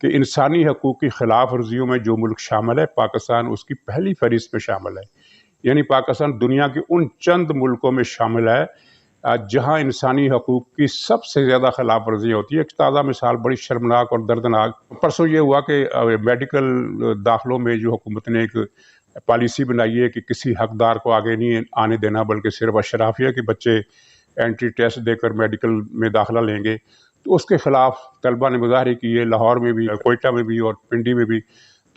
کہ انسانی حقوق کی خلاف ورزیوں میں جو ملک شامل ہے، پاکستان اس کی پہلی فہرست میں شامل ہے۔ یعنی پاکستان دنیا کے ان چند ملکوں میں شامل ہے جہاں انسانی حقوق کی سب سے زیادہ خلاف ورزی ہوتی ہے۔ ایک تازہ مثال بڑی شرمناک اور دردناک پرسوں یہ ہوا کہ میڈیکل داخلوں میں جو حکومت نے ایک پالیسی بنائی ہے کہ کسی حقدار کو آگے نہیں آنے دینا، بلکہ صرف اشرافیہ کے بچے انٹری ٹیسٹ دے کر میڈیکل میں داخلہ لیں گے، تو اس کے خلاف طلبہ نے مظاہرے کیے، لاہور میں بھی، کوئٹہ میں بھی اور پنڈی میں بھی۔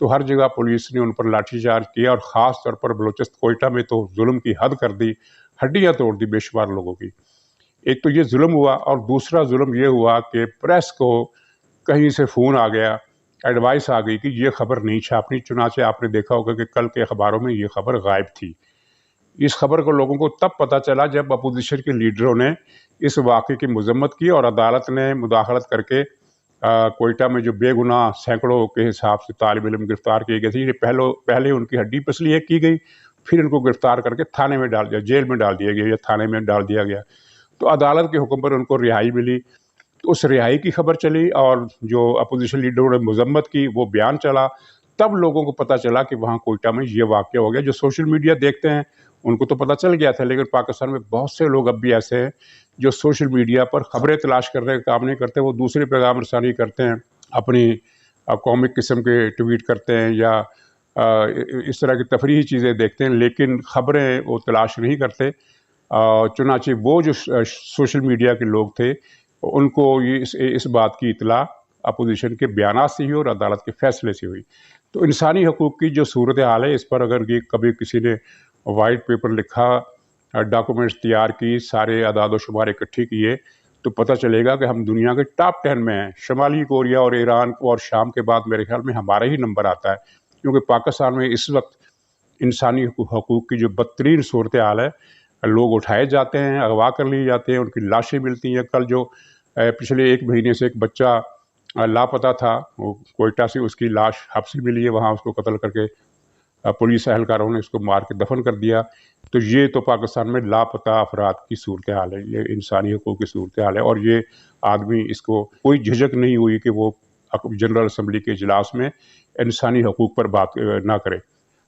تو ہر جگہ پولیس نے ان پر لاٹھی چارج کیا، اور خاص طور پر بلوچستان کوئٹہ میں تو ظلم کی حد کر دی، ہڈیاں توڑ دی بے شمار لوگوں کی۔ ایک تو یہ ظلم ہوا، اور دوسرا ظلم یہ ہوا کہ پریس کو کہیں سے فون آ گیا، ایڈوائس آ گئی کہ یہ خبر نہیں چھاپنی، چنانچہ آپ نے دیکھا ہوگا کہ کل کے اخباروں میں یہ خبر غائب تھی۔ اس خبر کو لوگوں کو تب پتہ چلا جب اپوزیشن کے لیڈروں نے اس واقعے کی مذمت کی، اور عدالت نے مداخلت کر کے کوئٹہ میں جو بے گناہ سینکڑوں کے حساب سے طالب علم گرفتار کیے گئے تھے، یہ پہلے ان کی ہڈی پسلی ایک کی گئی، پھر ان کو گرفتار کر کے تھانے میں ڈال دیا، جیل میں ڈال دیا گیا یا تھانے میں ڈال دیا گیا۔ تو عدالت کے حکم پر ان کو رہائی ملی، تو اس رہائی کی خبر چلی، اور جو اپوزیشن لیڈروں نے مذمت کی وہ بیان چلا، تب لوگوں کو پتہ چلا کہ وہاں کوئٹہ میں یہ واقعہ ہو گیا۔ جو سوشل میڈیا دیکھتے ہیں ان کو تو پتہ چل گیا تھا، لیکن پاکستان میں بہت سے لوگ اب بھی ایسے ہیں جو سوشل میڈیا پر خبریں تلاش کرنے کا کام نہیں کرتے، وہ دوسرے پیغام رسانی کرتے ہیں، اپنی کامک قسم کے ٹویٹ کرتے ہیں یا اس طرح کی تفریحی چیزیں دیکھتے ہیں، لیکن خبریں وہ تلاش نہیں کرتے۔ چنانچہ وہ جو سوشل میڈیا کے لوگ تھے ان کو اس بات کی اطلاع اپوزیشن کے بیانات سے ہوئی اور عدالت کے فیصلے سے ہوئی۔ تو انسانی حقوق کی جو صورتحال ہے، اس پر اگر یہ کبھی کسی نے وائٹ پیپر لکھا، ڈاکومنٹس تیار کی، سارے اعداد و شمار اکٹھے کیے، تو پتہ چلے گا کہ ہم دنیا کے ٹاپ 10 میں ہیں۔ شمالی کوریا اور ایران اور شام کے بعد میرے خیال میں ہمارا ہی نمبر آتا ہے، کیونکہ پاکستان میں اس وقت انسانی حقوق کی جو بدترین صورتحال ہے، لوگ اٹھائے جاتے ہیں، اغوا کر لیے جاتے ہیں، ان کی لاشیں ملتی ہیں۔ کل جو پچھلے 1 مہینے سے ایک بچہ لاپتہ تھا، وہ کوئٹہ سے اس کی لاش حب سے ملی ہے، وہاں اس کو قتل کر کے پولیس اہلکاروں نے اس کو مار کے دفن کر دیا۔ تو یہ تو پاکستان میں لاپتہ افراد کی صورتحال ہے، یہ انسانی حقوق کی صورتحال ہے، اور یہ آدمی اس کو کوئی جھجک نہیں ہوئی کہ وہ جنرل اسمبلی کے اجلاس میں انسانی حقوق پر بات نہ کرے۔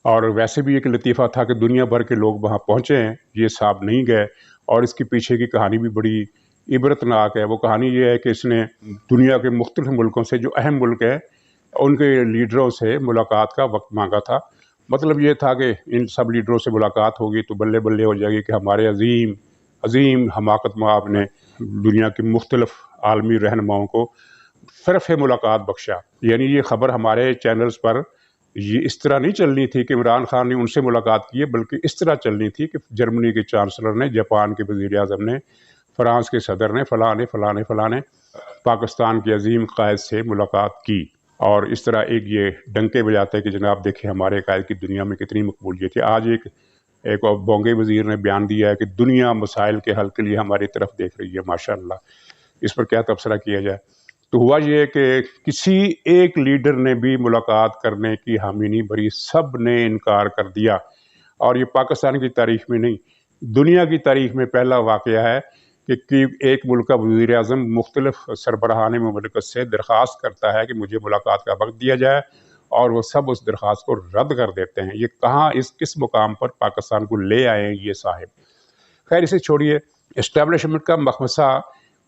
اور ویسے بھی ایک لطیفہ تھا کہ دنیا بھر کے لوگ وہاں پہنچے ہیں، یہ صاحب نہیں گئے، اور اس کے پیچھے کی کہانی بھی بڑی عبرتناک ہے۔ وہ کہانی یہ ہے کہ اس نے دنیا کے مختلف ملکوں سے، جو اہم ملک ہیں، ان کے لیڈروں سے ملاقات کا وقت مانگا تھا۔ مطلب یہ تھا کہ ان سب لیڈروں سے ملاقات ہوگی تو بلے بلے ہو جائے گی کہ ہمارے عظیم حماقت مآب نے دنیا کے مختلف عالمی رہنماؤں کو شرف ملاقات بخشا۔ یعنی یہ خبر ہمارے چینلز پر یہ اس طرح نہیں چلنی تھی کہ عمران خان نے ان سے ملاقات کی ہے، بلکہ اس طرح چلنی تھی کہ جرمنی کے چانسلر نے، جاپان کے وزیر اعظم نے، فرانس کے صدر نے، فلاں نے پاکستان کے عظیم قائد سے ملاقات کی، اور اس طرح ایک یہ ڈنکے بجاتے کہ جناب دیکھیں ہمارے قائد کی دنیا میں کتنی مقبولیت ہے۔ آج ایک بونگے وزیر نے بیان دیا ہے کہ دنیا مسائل کے حل کے لیے ہماری طرف دیکھ رہی ہے، ماشاءاللہ۔ اس پر کیا تبصرہ کیا جائے؟ تو ہوا یہ کہ کسی ایک لیڈر نے بھی ملاقات کرنے کی حامی نہیں بھری، سب نے انکار کر دیا۔ اور یہ پاکستان کی تاریخ میں نہیں، دنیا کی تاریخ میں پہلا واقعہ ہے کہ ایک ملک کا وزیر اعظم مختلف سربراہان مملکت سے درخواست کرتا ہے کہ مجھے ملاقات کا وقت دیا جائے، اور وہ سب اس درخواست کو رد کر دیتے ہیں۔ یہ کہاں، کس مقام پر پاکستان کو لے آئے ہیں یہ صاحب؟ خیر اسے چھوڑیے۔ اسٹیبلشمنٹ کا مخمصہ،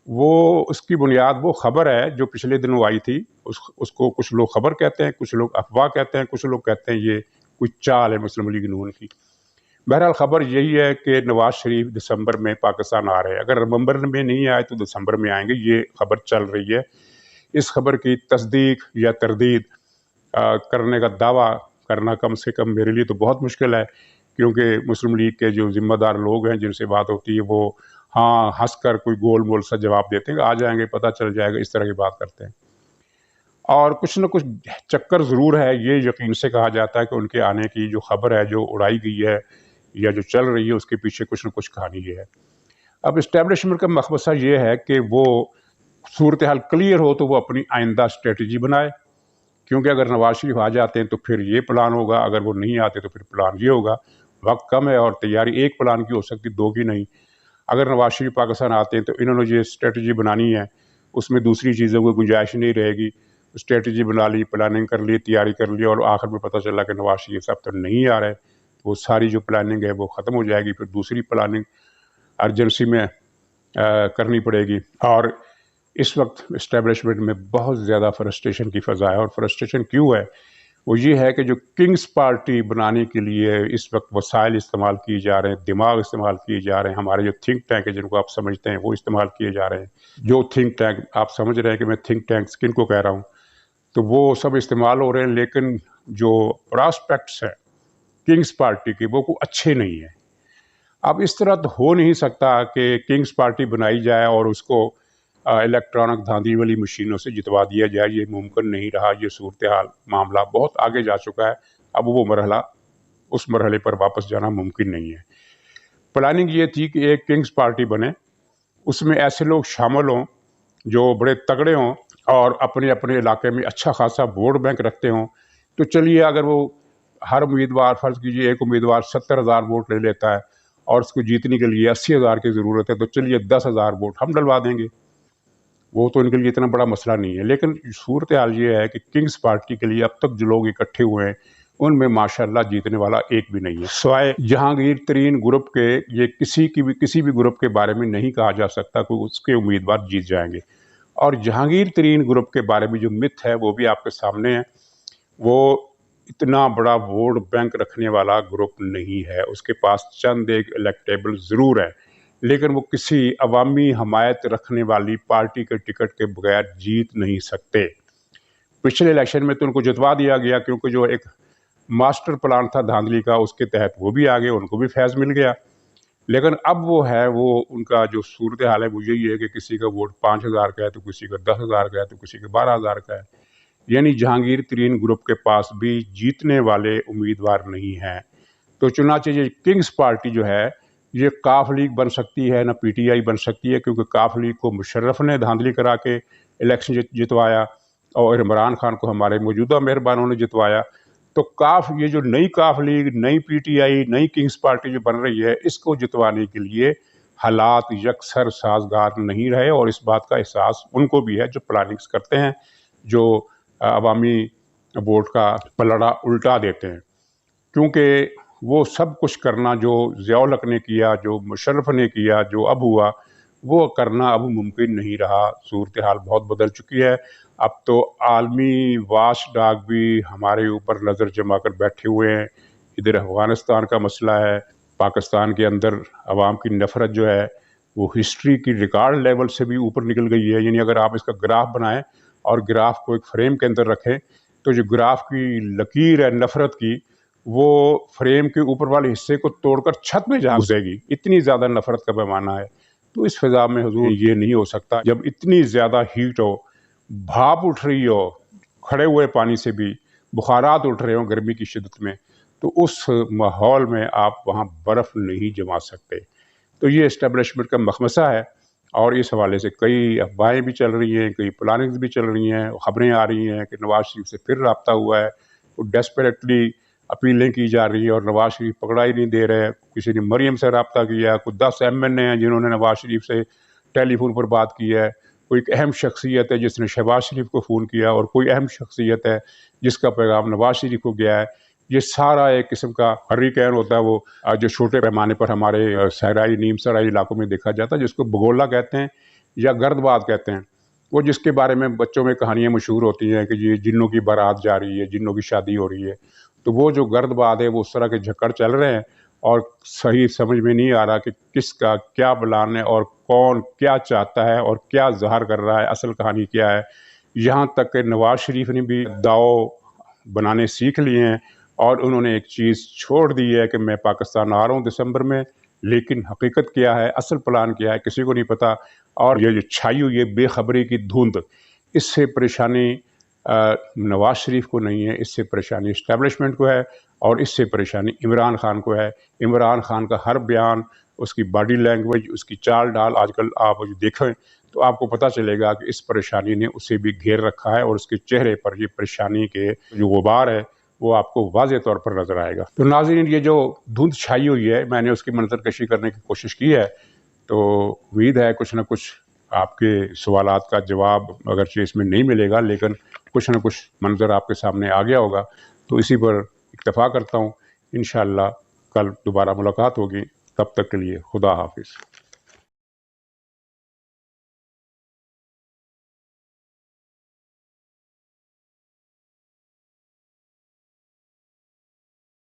وہ اس کی بنیاد وہ خبر ہے جو پچھلے دنوں آئی تھی، اس کو کچھ لوگ خبر کہتے ہیں، کچھ لوگ افواہ کہتے ہیں، کچھ لوگ کہتے ہیں یہ کوئی چال ہے مسلم لیگ نون کی۔ بہرحال خبر یہی ہے کہ نواز شریف دسمبر میں پاکستان آ رہے ہیں۔ اگر نومبر میں نہیں آئے تو دسمبر میں آئیں گے، یہ خبر چل رہی ہے۔ اس خبر کی تصدیق یا تردید کرنے کا دعویٰ کرنا کم سے کم میرے لیے تو بہت مشکل ہے، کیونکہ مسلم لیگ کے جو ذمہ دار لوگ ہیں جن سے بات ہوتی ہے وہ ہاں ہنس کر کوئی گول مول سا جواب دیتے ہیں کہ آ جائیں گے، پتہ چل جائے گا، اس طرح کی بات کرتے ہیں۔ اور کچھ نہ کچھ چکر ضرور ہے، یہ یقین سے کہا جاتا ہے کہ ان کے آنے کی جو خبر ہے جو اڑائی گئی ہے یا جو چل رہی ہے اس کے پیچھے کچھ نہ کچھ کہانی یہ ہے۔ اب اسٹیبلشمنٹ کا مخمصہ یہ ہے کہ وہ صورتحال کلیئر ہو تو وہ اپنی آئندہ اسٹریٹجی بنائے، کیونکہ اگر نواز شریف آ جاتے ہیں تو پھر یہ پلان ہوگا، اگر وہ نہیں آتے تو پھر پلان یہ ہوگا۔ وقت کم ہے اور تیاری ایک پلان کی ہو سکتی، 2 کی نہیں۔ اگر نواز شریف پاکستان آتے ہیں تو انہوں نے یہ اسٹریٹجی بنانی ہے، اس میں دوسری چیزوں کو گنجائش نہیں رہے گی۔ اسٹریٹجی بنا لی، پلاننگ کر لی، تیاری کر لی، اور آخر میں پتہ چلا کہ نواز شریف صاحب تو نہیں آ رہے، وہ ساری جو پلاننگ ہے وہ ختم ہو جائے گی، پھر دوسری پلاننگ ارجنسی میں کرنی پڑے گی۔ اور اس وقت اسٹیبلشمنٹ میں بہت زیادہ فرسٹریشن کی فضا ہے، اور فرسٹریشن کیوں ہے؟ وہ یہ ہے کہ جو کنگز پارٹی بنانے کے لیے اس وقت وسائل استعمال کیے جا رہے ہیں، دماغ استعمال کیے جا رہے ہیں، ہمارے جو تھنک ٹینک ہے جن کو آپ سمجھتے ہیں وہ استعمال کیے جا رہے ہیں۔ جو تھنک ٹینک آپ سمجھ رہے ہیں کہ میں تھنک ٹینکس کن کو کہہ رہا ہوں، تو وہ سب استعمال ہو رہے ہیں، لیکن جو پراسپیکٹس ہیں کنگز پارٹی کے وہ کوئی اچھے نہیں ہیں۔ اب اس طرح تو ہو نہیں سکتا کہ کنگز پارٹی بنائی جائے اور اس کو الیکٹرانک دھاندلی والی مشینوں سے جتوا دیا جائے، یہ ممکن نہیں رہا۔ یہ صورتحال معاملہ بہت آگے جا چکا ہے، اب وہ اس مرحلے پر واپس جانا ممکن نہیں ہے۔ پلاننگ یہ تھی کہ ایک کنگز پارٹی بنے، اس میں ایسے لوگ شامل ہوں جو بڑے تگڑے ہوں اور اپنے اپنے علاقے میں اچھا خاصا ووٹ بینک رکھتے ہوں۔ تو چلیے اگر وہ ہر امیدوار، فرض کیجیے ایک امیدوار 70,000 ووٹ لے لیتا ہے اور اس کو جیتنے کے لیے 80,000 کی ضرورت ہے، تو چلیے 10,000 ووٹ ہم ڈلوا دیں گے، وہ تو ان کے لیے اتنا بڑا مسئلہ نہیں ہے۔ لیکن صورتحال یہ ہے کہ کنگز پارٹی کے لیے اب تک جو لوگ اکٹھے ہوئے ہیں ان میں ماشاءاللہ جیتنے والا ایک بھی نہیں ہے، سوائے جہانگیر ترین گروپ کے۔ یہ کسی بھی گروپ کے بارے میں نہیں کہا جا سکتا کہ اس کے امیدوار جیت جائیں گے۔ اور جہانگیر ترین گروپ کے بارے میں جو مت ہے وہ بھی آپ کے سامنے ہے، وہ اتنا بڑا ووٹ بینک رکھنے والا گروپ نہیں ہے۔ اس کے پاس چند ایک الیکٹیبل ضرور ہے، لیکن وہ کسی عوامی حمایت رکھنے والی پارٹی کے ٹکٹ کے بغیر جیت نہیں سکتے۔ پچھلے الیکشن میں تو ان کو جتوا دیا گیا کیونکہ جو ایک ماسٹر پلان تھا دھاندلی کا، اس کے تحت وہ بھی آگے، ان کو بھی فیض مل گیا۔ لیکن اب وہ ان کا جو صورتحال ہے وہ یہی ہے کہ کسی کا ووٹ 5,000 کا ہے تو کسی کا 10,000 کا ہے تو کسی کا 12,000 کا ہے، یعنی جہانگیر ترین گروپ کے پاس بھی جیتنے والے امیدوار نہیں ہیں۔ تو چنانچہ یہ کنگز پارٹی جو ہے یہ کاف لیگ بن سکتی ہے، نہ پی ٹی آئی بن سکتی ہے، کیونکہ کاف لیگ کو مشرف نے دھاندلی کرا کے الیکشن جتوایا اور عمران خان کو ہمارے موجودہ مہربانوں نے جتوایا۔ تو یہ جو نئی کاف لیگ، نئی پی ٹی آئی، نئی کنگز پارٹی جو بن رہی ہے، اس کو جتوانے کے لیے حالات یکسر سازگار نہیں رہے، اور اس بات کا احساس ان کو بھی ہے جو پلاننگز کرتے ہیں، جو عوامی ووٹ کا پلڑا الٹا دیتے ہیں۔ کیونکہ وہ سب کچھ کرنا جو ضیاء الحق نے کیا، جو مشرف نے کیا، جو اب ہوا، وہ کرنا اب ممکن نہیں رہا۔ صورتحال بہت بدل چکی ہے۔ اب تو عالمی واچ ڈاگ بھی ہمارے اوپر نظر جما کر بیٹھے ہوئے ہیں۔ ادھر افغانستان کا مسئلہ ہے، پاکستان کے اندر عوام کی نفرت جو ہے وہ ہسٹری کی ریکارڈ لیول سے بھی اوپر نکل گئی ہے۔ یعنی اگر آپ اس کا گراف بنائیں اور گراف کو ایک فریم کے اندر رکھیں تو جو گراف کی لکیر ہے نفرت کی، وہ فریم کے اوپر والے حصے کو توڑ کر چھت میں جا گھسے گی، اتنی زیادہ نفرت کا پیمانہ ہے۔ تو اس فضا میں حضور یہ نہیں ہو سکتا، جب اتنی زیادہ ہیٹ ہو، بھاپ اٹھ رہی ہو، کھڑے ہوئے پانی سے بھی بخارات اٹھ رہے ہوں گرمی کی شدت میں، تو اس ماحول میں آپ وہاں برف نہیں جما سکتے۔ تو یہ اسٹیبلشمنٹ کا مخمصہ ہے، اور اس حوالے سے کئی افواہیں بھی چل رہی ہیں، کئی پلاننگز بھی چل رہی ہیں، خبریں آ رہی ہیں کہ نواز شریف سے پھر رابطہ ہوا ہے، وہ ڈیسپریٹلی اپیلیں کی جا رہی ہیں اور نواز شریف پکڑا ہی نہیں دے رہے۔ کسی نے مریم سے رابطہ کیا، کوئی 10 MN ہیں جنہوں نے نواز شریف سے ٹیلی فون پر بات کی ہے، کوئی ایک اہم شخصیت ہے جس نے شہباز شریف کو فون کیا، اور کوئی اہم شخصیت ہے جس کا پیغام نواز شریف کو گیا ہے۔ یہ سارا ایک قسم کا ہریکین ہوتا ہے، وہ جو چھوٹے پیمانے پر ہمارے صحرائی نیم صحرائی علاقوں میں دیکھا جاتا ہے، جس کو بگولا کہتے ہیں یا گرد باد کہتے ہیں، وہ جس کے بارے میں بچوں میں کہانیاں مشہور ہوتی ہیں کہ یہ جنوں کی بارات جا رہی ہے، جنوں کی شادی ہو رہی ہے۔ تو وہ جو گرد باد ہے وہ اس طرح کے جھکڑ چل رہے ہیں، اور صحیح سمجھ میں نہیں آ رہا کہ کس کا کیا پلان ہے اور کون کیا چاہتا ہے اور کیا ظاہر کر رہا ہے، اصل کہانی کیا ہے۔ یہاں تک کہ نواز شریف نے بھی داؤ بنانے سیکھ لیے ہیں، اور انہوں نے ایک چیز چھوڑ دی ہے کہ میں پاکستان آ رہا ہوں دسمبر میں، لیکن حقیقت کیا ہے، اصل پلان کیا ہے، کسی کو نہیں پتا۔ اور یہ جو چھائی ہوئی ہے بے خبری کی دھند، اس سے پریشانی نواز شریف کو نہیں ہے، اس سے پریشانی اسٹیبلشمنٹ کو ہے، اور اس سے پریشانی عمران خان کو ہے۔ عمران خان کا ہر بیان، اس کی باڈی لینگویج، اس کی چال ڈال، آج کل آپ دیکھیں تو آپ کو پتہ چلے گا کہ اس پریشانی نے اسے بھی گھیر رکھا ہے، اور اس کے چہرے پر یہ پریشانی کے جو غبار ہے وہ آپ کو واضح طور پر نظر آئے گا۔ تو ناظرین، یہ جو دھند چھائی ہوئی ہے، میں نے اس کی منظر کشی کرنے کی کوشش کی ہے، تو امید ہے کچھ نہ کچھ آپ کے سوالات کا جواب اگرچہ اس میں نہیں ملے گا، لیکن کچھ نہ کچھ منظر آپ کے سامنے آ گیا ہوگا. تو اسی پر اکتفا کرتا ہوں. انشاءاللہ کل دوبارہ ملاقات ہوگی. تب تک کے لیے خدا حافظ.